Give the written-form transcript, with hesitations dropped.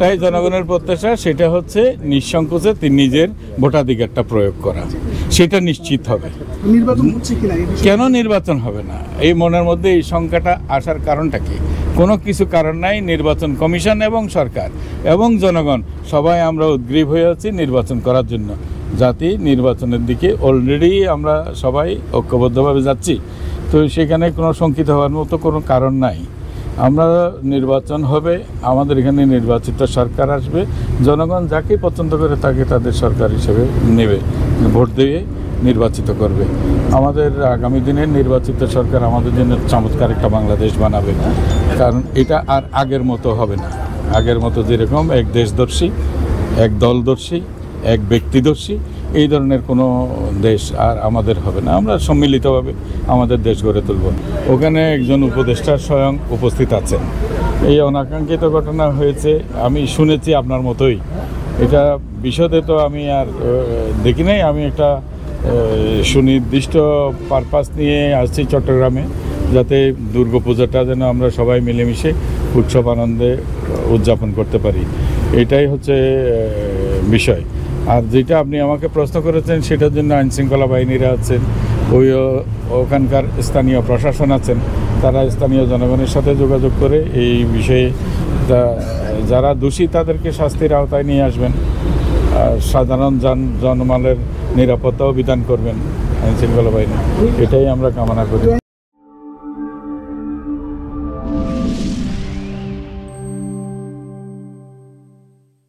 একটাই জনগণের প্রত্যাশা, সেটা হচ্ছে নিঃসংকোচে নিজের ভোটাধিকারটা প্রয়োগ করা, সেটা নিশ্চিত হবে। নির্বাচন হচ্ছে কিনা কেন নির্বাচন হবে না, এই মনের মধ্যে এই শঙ্কাটা আসার কারণটা কি? কোনো কিছু কারণ নাই। নির্বাচন কমিশন এবং সরকার এবং জনগণ সবাই আমরা উদ্গ্রীব হয়ে আছি নির্বাচন করার জন্য। যাতে নির্বাচনের দিকে অলরেডি আমরা সবাই ঐক্যবদ্ধভাবে যাচ্ছি, তো সেখানে কোনো শঙ্কিত হওয়ার মতো কোনো কারণ নাই। আমরা নির্বাচন হবে, আমাদের এখানে নির্বাচিত সরকার আসবে, জনগণ যাকে পছন্দ করে তাকে তাদের সরকার হিসেবে নেবে, ভোট দিয়ে নির্বাচিত করবে। আমাদের আগামী দিনের নির্বাচিত সরকার আমাদের জন্য চমৎকার একটা বাংলাদেশ বানাবে, কারণ এটা আর আগের মতো হবে না। আগের মতো যেরকম এক দেশদর্শী, এক দলদর্শী, এক ব্যক্তিদর্শী, এই ধরনের কোনো দেশ আর আমাদের হবে না। আমরা সম্মিলিতভাবে আমাদের দেশ গড়ে তুলব। ওখানে একজন উপদেষ্টা স্বয়ং উপস্থিত আছেন। এই অনাকাঙ্ক্ষিত ঘটনা হয়েছে, আমি শুনেছি আপনার মতোই। এটা বিশদে তো আমি আর দেখি নাই। আমি একটা সুনির্দিষ্ট পারপাস নিয়ে আসছি চট্টগ্রামে, যাতে দুর্গাপূজাটা যেন আমরা সবাই মিলেমিশে উৎসব আনন্দে উদযাপন করতে পারি, এটাই হচ্ছে বিষয়। আর যেটা আপনি আমাকে প্রশ্ন করেছেন, সেটার জন্য আইনশৃঙ্খলা বাহিনীরা আছেন, ওখানকার স্থানীয় প্রশাসন আছেন, তারা স্থানীয় জনগণের সাথে যোগাযোগ করে এই বিষয়ে যারা দোষী তাদেরকে শাস্তির আওতায় নিয়ে আসবেন। সাধারণ জনমালের নিরাপত্তাও বিধান করবেন আইনশৃঙ্খলা বাহিনী, এটাই আমরা কামনা করি।